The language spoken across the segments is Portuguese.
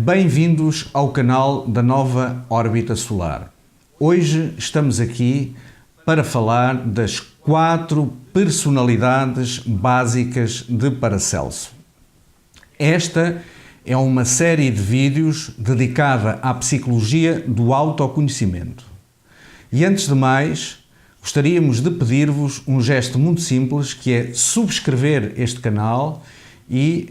Bem-vindos ao canal da Nova Órbita Solar. Hoje estamos aqui para falar das 4 personalidades básicas de Paracelso. Esta é uma série de vídeos dedicada à psicologia do autoconhecimento. E antes de mais, gostaríamos de pedir-vos um gesto muito simples, que é subscrever este canal e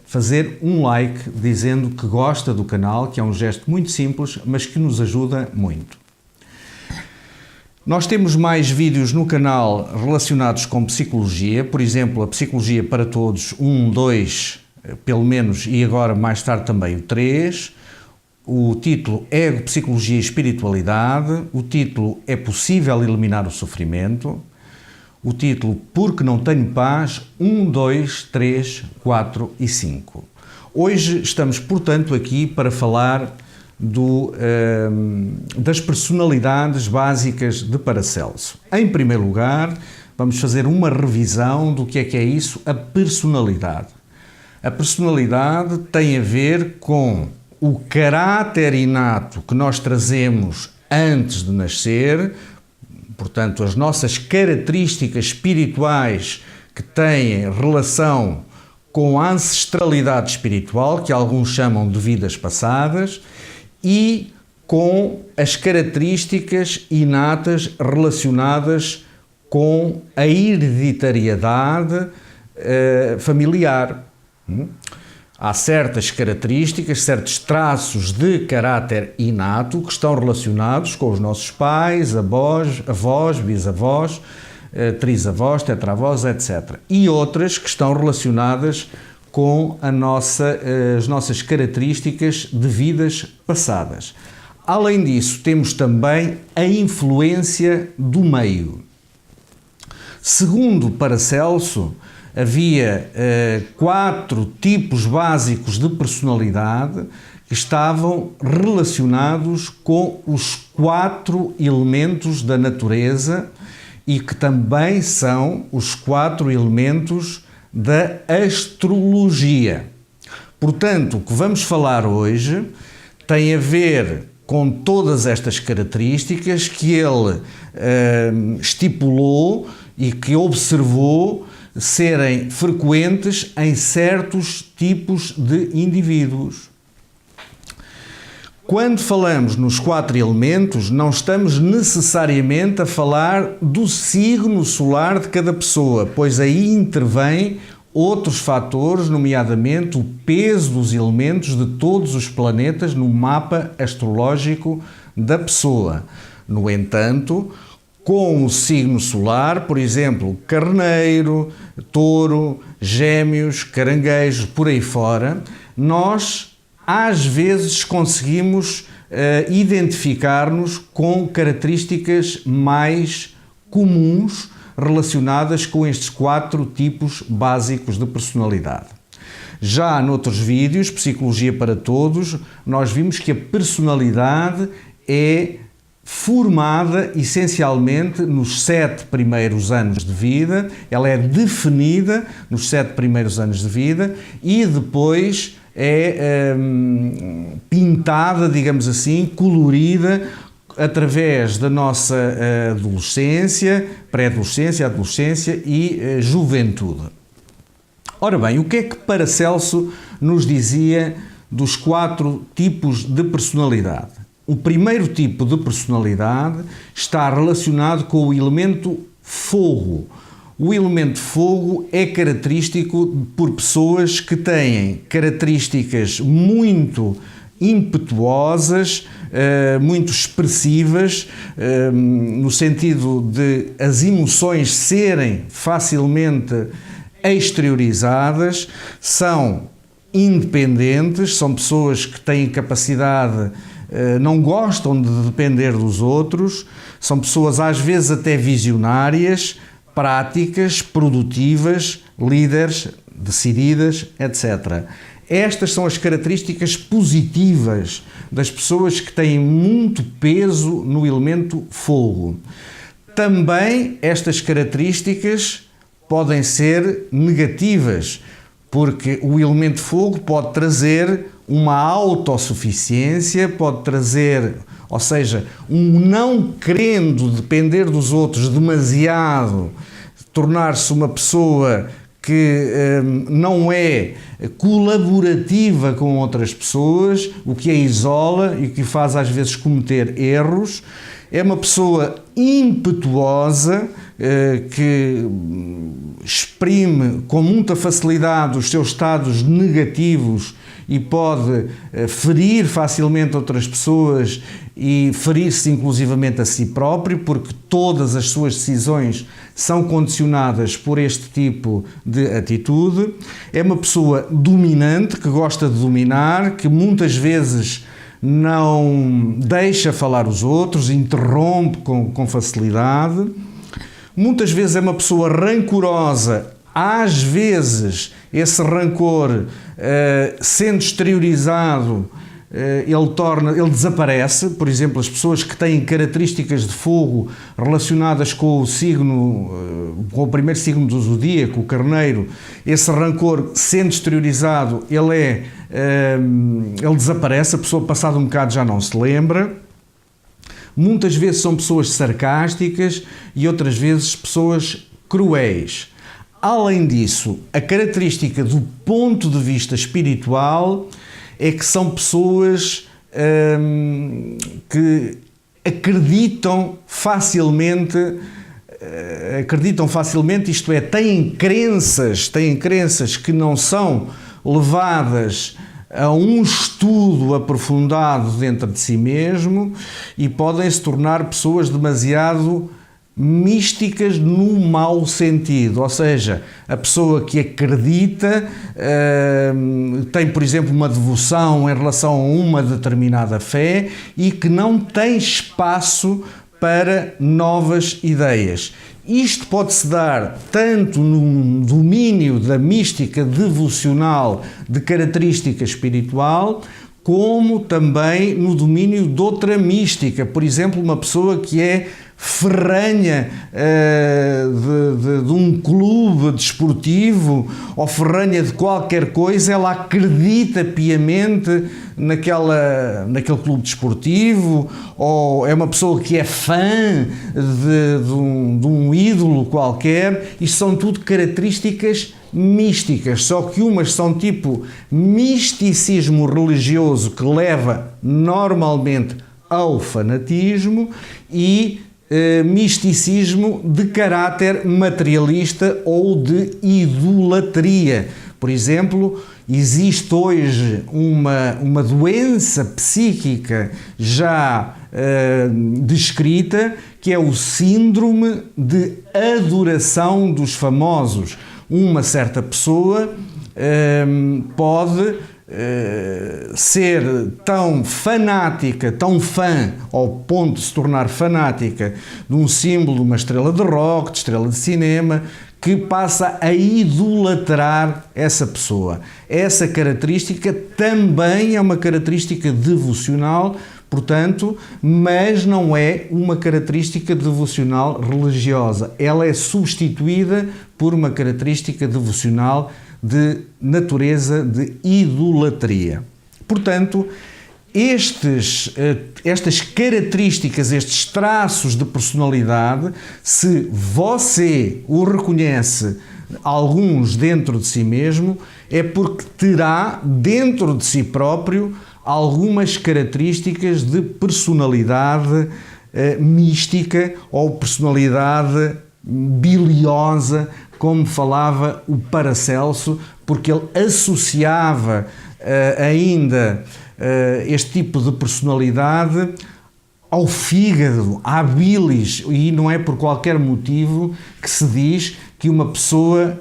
fazer um like dizendo que gosta do canal, que é um gesto muito simples, mas que nos ajuda muito. Nós temos mais vídeos no canal relacionados com psicologia, por exemplo, a Psicologia para Todos 1, 2, pelo menos, e agora mais tarde também o 3. O título Ego, Psicologia e Espiritualidade. O título É Possível Eliminar o Sofrimento. O título Porque Não Tenho Paz, 1, 2, 3, 4 e 5. Hoje estamos, portanto, aqui para falar das personalidades básicas de Paracelso. Em primeiro lugar, vamos fazer uma revisão do que é isso, a personalidade. A personalidade tem a ver com o caráter inato que nós trazemos antes de nascer, portanto, as nossas características espirituais que têm relação com a ancestralidade espiritual, que alguns chamam de vidas passadas, e com as características inatas relacionadas com a hereditariedade familiar. Há certas características, certos traços de caráter inato que estão relacionados com os nossos pais, avós, bisavós, trisavós, tetravós, etc. E outras que estão relacionadas com as nossas características de vidas passadas. Além disso, temos também a influência do meio. Segundo Paracelso, havia 4 tipos básicos de personalidade que estavam relacionados com os 4 elementos da natureza e que também são os 4 elementos da astrologia. Portanto, o que vamos falar hoje tem a ver com todas estas características que ele estipulou e que observou serem frequentes em certos tipos de indivíduos. Quando falamos nos 4 elementos, não estamos necessariamente a falar do signo solar de cada pessoa, pois aí intervêm outros fatores, nomeadamente o peso dos elementos de todos os planetas no mapa astrológico da pessoa. No entanto, com o signo solar, por exemplo, Carneiro, Touro, Gêmeos, Caranguejo, por aí fora, nós às vezes conseguimos identificar-nos com características mais comuns relacionadas com estes 4 tipos básicos de personalidade. Já noutros vídeos, Psicologia para Todos, nós vimos que a personalidade é formada essencialmente nos 7 primeiros anos de vida, ela é definida nos 7 primeiros anos de vida e depois é pintada, digamos assim, colorida através da nossa adolescência, pré-adolescência, adolescência e juventude. Ora bem, o que é que Paracelso nos dizia dos 4 tipos de personalidade? O primeiro tipo de personalidade está relacionado com o elemento fogo. O elemento fogo é característico por pessoas que têm características muito impetuosas, muito expressivas, no sentido de as emoções serem facilmente exteriorizadas, são independentes, são pessoas que têm capacidade, não gostam de depender dos outros, são pessoas às vezes até visionárias, práticas, produtivas, líderes, decididas, etc. Estas são as características positivas das pessoas que têm muito peso no elemento fogo. Também estas características podem ser negativas, porque o elemento fogo pode trazer uma autossuficiência, pode trazer, ou seja, um não querendo depender dos outros demasiado, tornar-se uma pessoa que não é colaborativa com outras pessoas, o que a isola e o que faz às vezes cometer erros. É uma pessoa impetuosa, que exprime com muita facilidade os seus estados negativos e pode ferir facilmente outras pessoas e ferir-se inclusivamente a si próprio, porque todas as suas decisões são condicionadas por este tipo de atitude. É uma pessoa dominante, que gosta de dominar, que muitas vezes não deixa falar os outros, interrompe com facilidade. Muitas vezes é uma pessoa rancorosa. Às vezes esse rancor, sendo exteriorizado, ele desaparece. Por exemplo, as pessoas que têm características de fogo relacionadas com o signo, com o primeiro signo do zodíaco, o carneiro, esse rancor, sendo exteriorizado, ele desaparece. A pessoa, passado um bocado, já não se lembra. Muitas vezes são pessoas sarcásticas e outras vezes pessoas cruéis. Além disso, a característica do ponto de vista espiritual é que são pessoas que acreditam facilmente, isto é, têm crenças que não são levadas a um estudo aprofundado dentro de si mesmo e podem se tornar pessoas demasiado místicas no mau sentido, ou seja, a pessoa que acredita tem, por exemplo, uma devoção em relação a uma determinada fé e que não tem espaço para novas ideias. Isto pode-se dar tanto no domínio da mística devocional de característica espiritual, como também no domínio de outra mística. Por exemplo, uma pessoa que é ferranha de um clube desportivo ou ferranha de qualquer coisa, ela acredita piamente naquele clube desportivo, ou é uma pessoa que é fã de um ídolo qualquer. Isto são tudo características místicas, só que umas são tipo misticismo religioso que leva normalmente ao fanatismo e misticismo de caráter materialista ou de idolatria. Por exemplo, existe hoje uma doença psíquica já descrita, que é o síndrome de adoração dos famosos. Uma certa pessoa pode ser tão fanática, tão fã, ao ponto de se tornar fanática de um símbolo, de uma estrela de rock, de estrela de cinema, que passa a idolatrar essa pessoa. Essa característica também é uma característica devocional, portanto, mas não é uma característica devocional religiosa. Ela é substituída por uma característica devocional de natureza de idolatria. Portanto, estas características, estes traços de personalidade, se você o reconhece alguns dentro de si mesmo, é porque terá dentro de si próprio algumas características de personalidade mística ou personalidade biliosa, como falava o Paracelso, porque ele associava ainda este tipo de personalidade ao fígado, à bilis, e não é por qualquer motivo que se diz que uma pessoa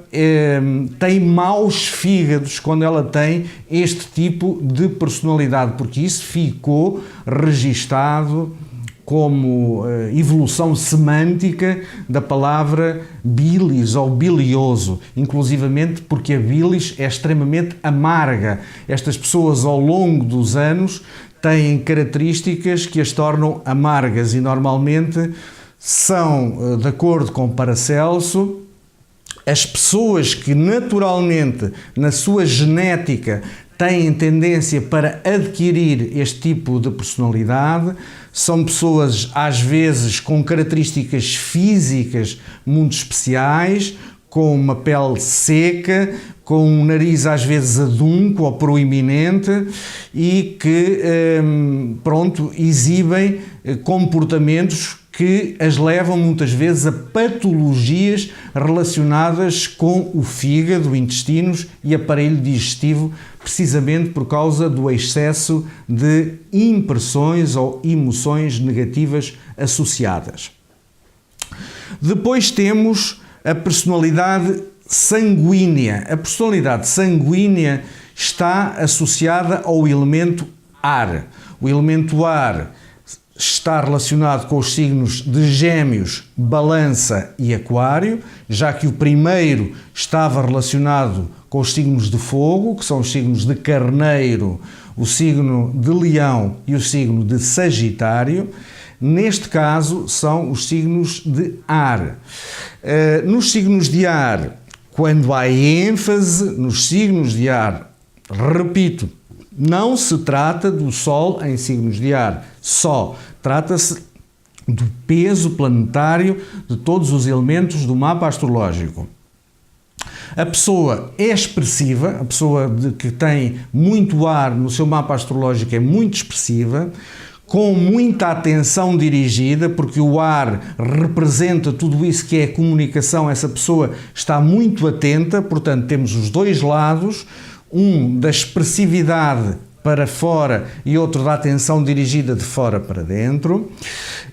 tem maus fígados quando ela tem este tipo de personalidade, porque isso ficou registado como evolução semântica da palavra bilis ou bilioso, inclusivamente porque a bilis é extremamente amarga. Estas pessoas, ao longo dos anos, têm características que as tornam amargas e normalmente são, de acordo com Paracelso, as pessoas que naturalmente, na sua genética, têm tendência para adquirir este tipo de personalidade. São pessoas, às vezes, com características físicas muito especiais, com uma pele seca, com um nariz às vezes adunco ou proeminente e que, exibem comportamentos que as levam muitas vezes a patologias relacionadas com o fígado, intestinos e aparelho digestivo, precisamente por causa do excesso de impressões ou emoções negativas associadas. Depois temos a personalidade sanguínea. A personalidade sanguínea está associada ao elemento ar. O elemento ar está relacionado com os signos de Gêmeos, Balança e Aquário, já que o primeiro estava relacionado com os signos de fogo, que são os signos de Carneiro, o signo de Leão e o signo de Sagitário. Neste caso, são os signos de ar. Nos signos de ar, quando há ênfase nos signos de ar, repito, não se trata do Sol em signos de ar, só trata-se do peso planetário de todos os elementos do mapa astrológico. A pessoa é expressiva, a pessoa que tem muito ar no seu mapa astrológico é muito expressiva, com muita atenção dirigida, porque o ar representa tudo isso que é a comunicação, essa pessoa está muito atenta, portanto temos os dois lados, um da expressividade para fora e outro da atenção dirigida de fora para dentro.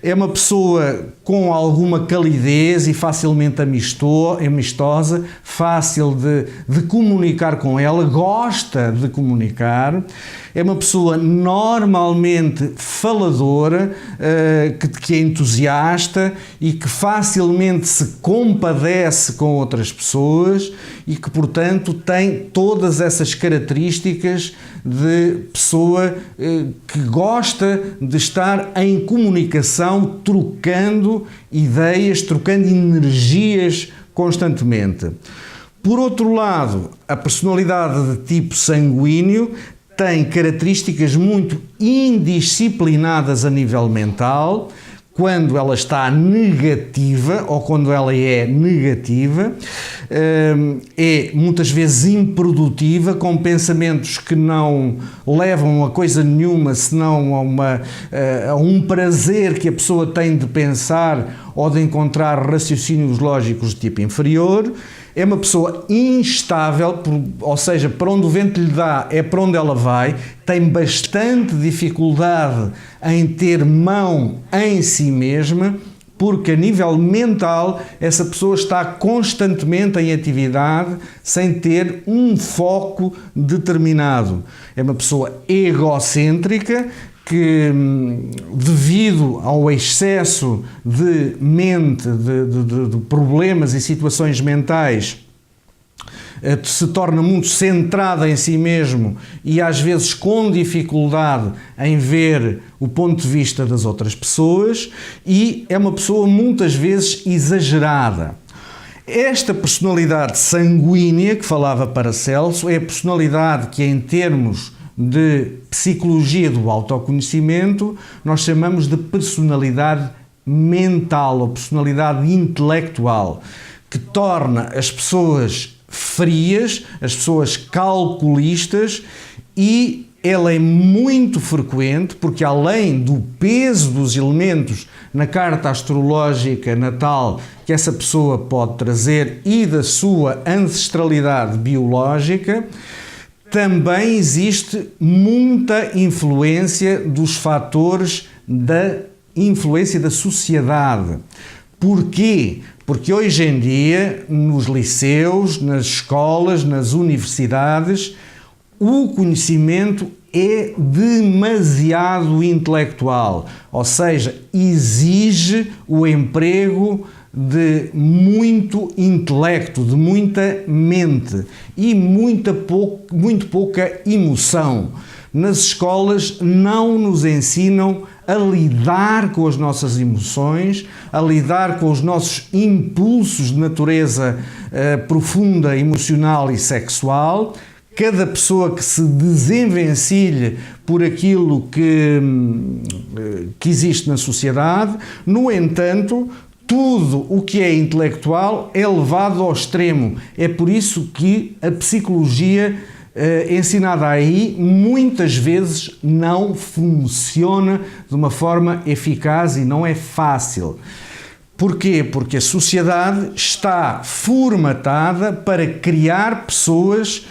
É uma pessoa com alguma calidez e facilmente amistosa, fácil de comunicar com ela, gosta de comunicar. É uma pessoa normalmente faladora, que é entusiasta e que facilmente se compadece com outras pessoas e que, portanto, tem todas essas características de pessoa que gosta de estar em comunicação, trocando ideias, trocando energias constantemente. Por outro lado, a personalidade de tipo sanguíneo tem características muito indisciplinadas a nível mental, quando ela está negativa ou quando ela é negativa, é muitas vezes improdutiva, com pensamentos que não levam a coisa nenhuma, senão a um prazer que a pessoa tem de pensar ou de encontrar raciocínios lógicos de tipo inferior. É uma pessoa instável, ou seja, para onde o vento lhe dá é para onde ela vai, tem bastante dificuldade em ter mão em si mesma, porque a nível mental essa pessoa está constantemente em atividade sem ter um foco determinado. É uma pessoa egocêntrica que, devido ao excesso de mente, de problemas e situações mentais, se torna muito centrada em si mesmo e às vezes com dificuldade em ver o ponto de vista das outras pessoas, e é uma pessoa muitas vezes exagerada. Esta personalidade sanguínea que falava Paracelso é a personalidade que, em termos de psicologia do autoconhecimento, nós chamamos de personalidade mental ou personalidade intelectual, que torna as pessoas frias, as pessoas calculistas, e ela é muito frequente porque, além do peso dos elementos na carta astrológica natal que essa pessoa pode trazer e da sua ancestralidade biológica, também existe muita influência dos fatores da influência da sociedade. Porquê? Porque hoje em dia, nos liceus, nas escolas, nas universidades, o conhecimento é demasiado intelectual, ou seja, exige o emprego de muito intelecto, de muita mente e muito pouca emoção. Nas escolas não nos ensinam a lidar com as nossas emoções, a lidar com os nossos impulsos de natureza profunda, emocional e sexual, cada pessoa que se desenvencilhe por aquilo que existe na sociedade. No entanto, tudo o que é intelectual é levado ao extremo. É por isso que a psicologia ensinada aí muitas vezes não funciona de uma forma eficaz e não é fácil. Porquê? Porque a sociedade está formatada para criar pessoas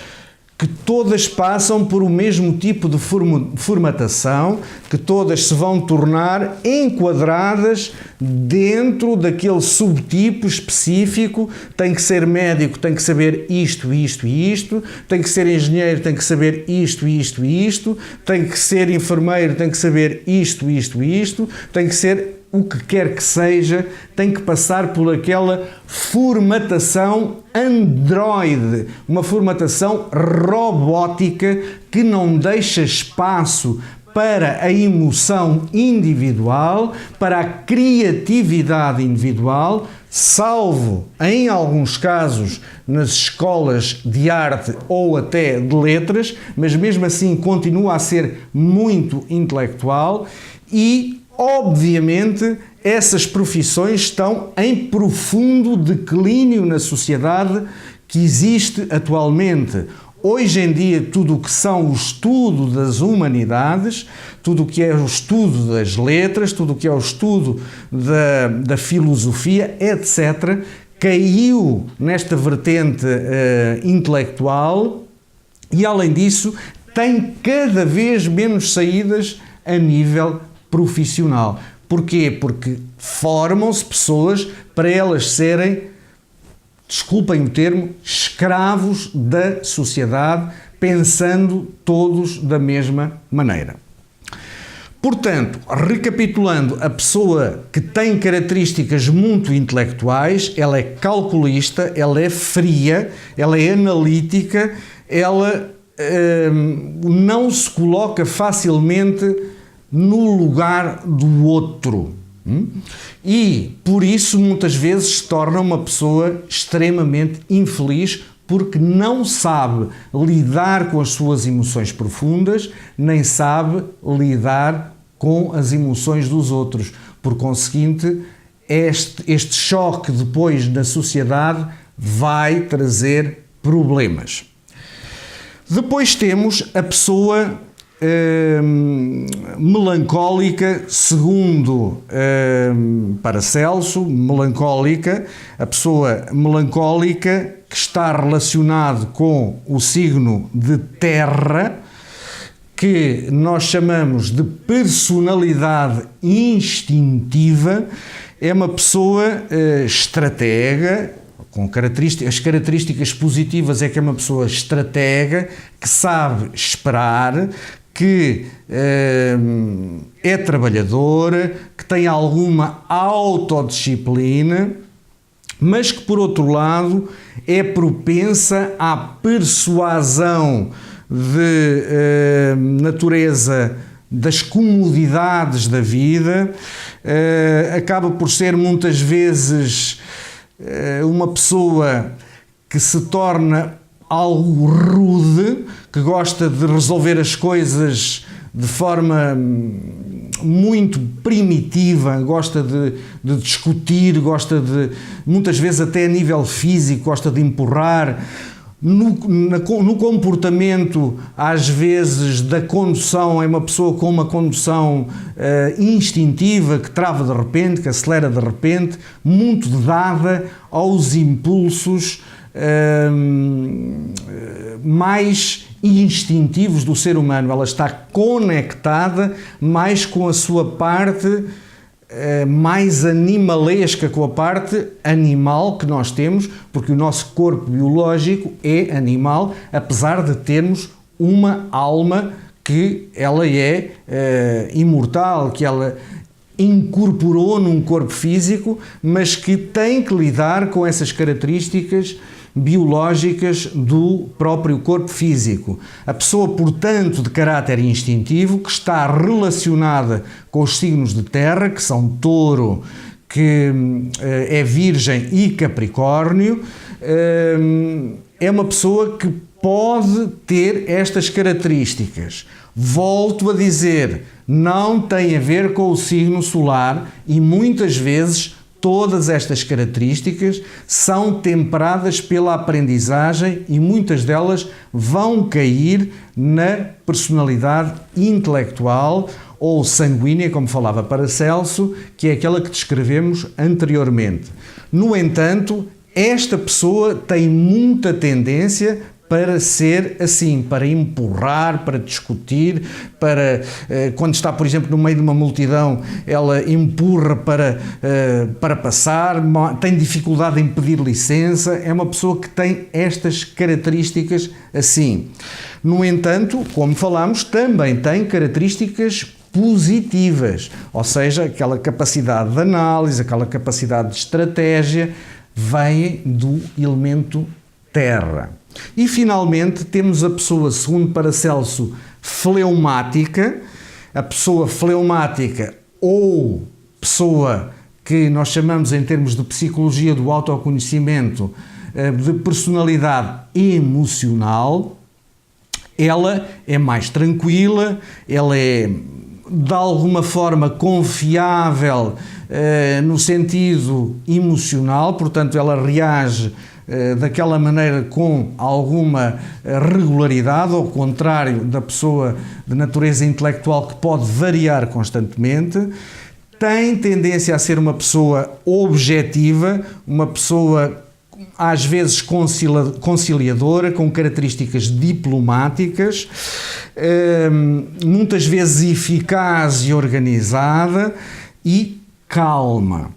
que todas passam por o mesmo tipo de formatação, que todas se vão tornar enquadradas dentro daquele subtipo específico. Tem que ser médico, tem que saber isto, isto e isto, tem que ser engenheiro, tem que saber isto, isto e isto, tem que ser enfermeiro, tem que saber isto, isto e isto, tem que ser o que quer que seja, tem que passar por aquela formatação androide, uma formatação robótica que não deixa espaço para a emoção individual, para a criatividade individual, salvo em alguns casos nas escolas de arte ou até de letras, mas mesmo assim continua a ser muito intelectual e, obviamente, essas profissões estão em profundo declínio na sociedade que existe atualmente. Hoje em dia, tudo o que são o estudo das humanidades, tudo o que é o estudo das letras, tudo o que é o estudo da filosofia, etc., caiu nesta vertente intelectual e, além disso, tem cada vez menos saídas a nível profissional. Porquê? Porque formam-se pessoas para elas serem, desculpem o termo, escravos da sociedade, pensando todos da mesma maneira. Portanto, recapitulando, a pessoa que tem características muito intelectuais, ela é calculista, ela é fria, ela é analítica, ela não se coloca facilmente no lugar do outro. E, por isso, muitas vezes se torna uma pessoa extremamente infeliz porque não sabe lidar com as suas emoções profundas, nem sabe lidar com as emoções dos outros. Por conseguinte, este choque depois na sociedade vai trazer problemas. Depois temos a pessoa melancólica, segundo Paracelso, melancólica, a pessoa melancólica que está relacionado com o signo de terra, que nós chamamos de personalidade instintiva, é uma pessoa estratega, com as características positivas é que é uma pessoa estratega, que sabe esperar, que é trabalhadora, que tem alguma autodisciplina, mas que, por outro lado, é propensa à persuasão de natureza das comodidades da vida, acaba por ser muitas vezes uma pessoa que se torna algo rude, que gosta de resolver as coisas de forma muito primitiva, gosta de discutir, gosta de, muitas vezes até a nível físico, gosta de empurrar. No comportamento, às vezes, da condução, é uma pessoa com uma condução instintiva, que trava de repente, que acelera de repente, muito dada aos impulsos mais instintivos do ser humano. Ela está conectada mais com a sua parte mais animalesca, com a parte animal que nós temos, porque o nosso corpo biológico é animal, apesar de termos uma alma que ela é imortal, que ela incorporou num corpo físico, mas que tem que lidar com essas características biológicas do próprio corpo físico. A pessoa, portanto, de caráter instintivo, que está relacionada com os signos de terra, que são Touro, que é Virgem e Capricórnio, é uma pessoa que pode ter estas características. Volto a dizer, não tem a ver com o signo solar e muitas vezes todas estas características são temperadas pela aprendizagem e muitas delas vão cair na personalidade intelectual ou sanguínea, como falava Paracelso, que é aquela que descrevemos anteriormente. No entanto, esta pessoa tem muita tendência para ser assim, para empurrar, para discutir, para, quando está, por exemplo, no meio de uma multidão, ela empurra para passar, tem dificuldade em pedir licença, é uma pessoa que tem estas características assim. No entanto, como falamos, também tem características positivas, ou seja, aquela capacidade de análise, aquela capacidade de estratégia, vem do elemento terra. E finalmente temos a pessoa, segundo Paracelso, fleumática. A pessoa fleumática ou pessoa que nós chamamos em termos de psicologia do autoconhecimento de personalidade emocional. Ela é mais tranquila, ela é de alguma forma confiável no sentido emocional, portanto ela reage daquela maneira com alguma regularidade, ao contrário da pessoa de natureza intelectual que pode variar constantemente. Tem tendência a ser uma pessoa objetiva, uma pessoa às vezes conciliadora, com características diplomáticas, muitas vezes eficaz e organizada e calma.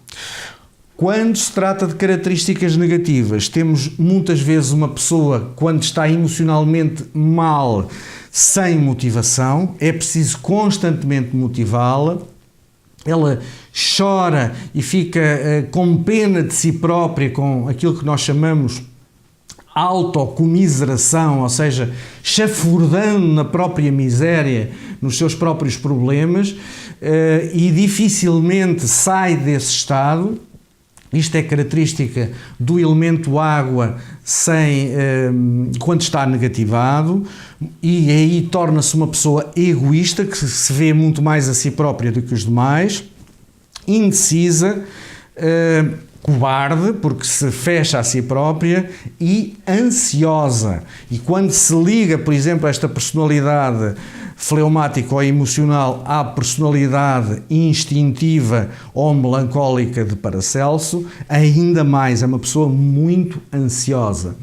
Quando se trata de características negativas, temos muitas vezes uma pessoa, quando está emocionalmente mal, sem motivação, é preciso constantemente motivá-la. Ela chora e fica com pena de si própria, com aquilo que nós chamamos autocomiseração, ou seja, chafurdando na própria miséria, nos seus próprios problemas, e dificilmente sai desse estado. Isto é característica do elemento água quando está negativado, e aí torna-se uma pessoa egoísta, que se vê muito mais a si própria do que os demais, indecisa, cobarde, porque se fecha a si própria, e ansiosa. E quando se liga, por exemplo, a esta personalidade fleumática ou emocional à personalidade instintiva ou melancólica de Paracelso, ainda mais, é uma pessoa muito ansiosa.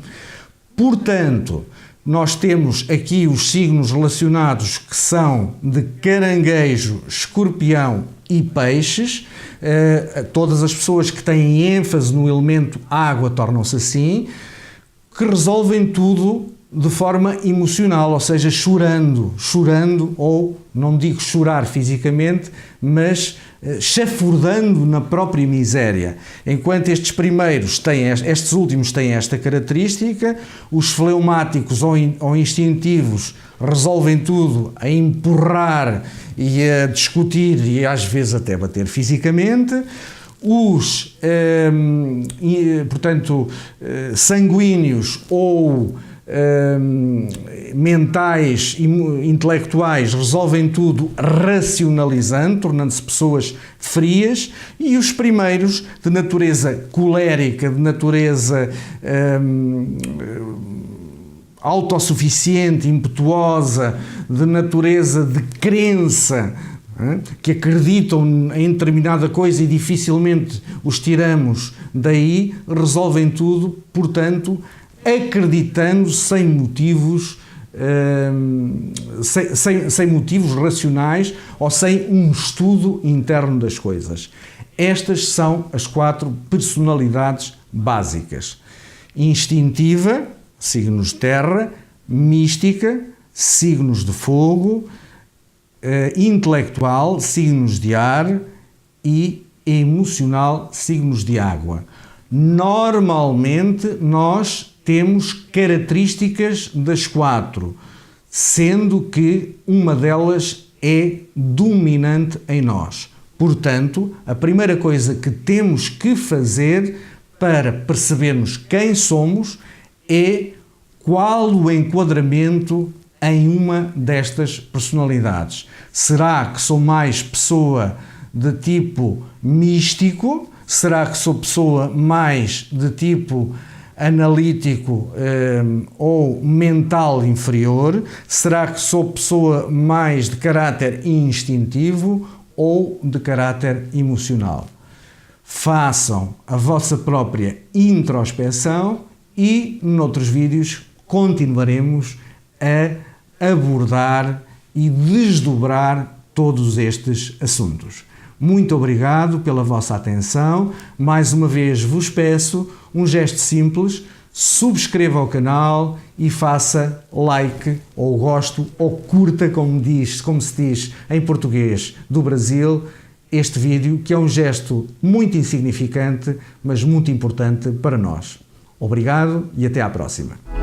Portanto, nós temos aqui os signos relacionados que são de caranguejo, escorpião e peixes. Todas as pessoas que têm ênfase no elemento água tornam-se assim, que resolvem tudo de forma emocional, ou seja, chorando, ou não digo chorar fisicamente, mas chafurdando na própria miséria. Enquanto estes últimos têm esta característica, os fleumáticos ou instintivos resolvem tudo a empurrar e a discutir e às vezes até bater fisicamente. Os, sanguíneos ou mentais e intelectuais resolvem tudo racionalizando, tornando-se pessoas frias, e os primeiros, de natureza colérica, de natureza autossuficiente, impetuosa, de natureza de crença, que acreditam em determinada coisa e dificilmente os tiramos daí, resolvem tudo, portanto, acreditando sem motivos, sem motivos racionais ou sem um estudo interno das coisas. Estas são as 4 personalidades básicas: instintiva, signos de terra; mística, signos de fogo; intelectual, signos de ar; e emocional, signos de água. Normalmente nós temos características das 4, sendo que uma delas é dominante em nós. Portanto, a primeira coisa que temos que fazer para percebermos quem somos é qual o enquadramento em uma destas personalidades. Será que sou mais pessoa de tipo místico? Será que sou pessoa mais de tipo analítico ou mental inferior? Será que sou pessoa mais de caráter instintivo ou de caráter emocional? Façam a vossa própria introspeção e, noutros vídeos, continuaremos a abordar e desdobrar todos estes assuntos. Muito obrigado pela vossa atenção. Mais uma vez vos peço um gesto simples: subscreva o canal e faça like ou gosto ou curta, como se diz em português do Brasil, este vídeo, que é um gesto muito insignificante, mas muito importante para nós. Obrigado e até à próxima.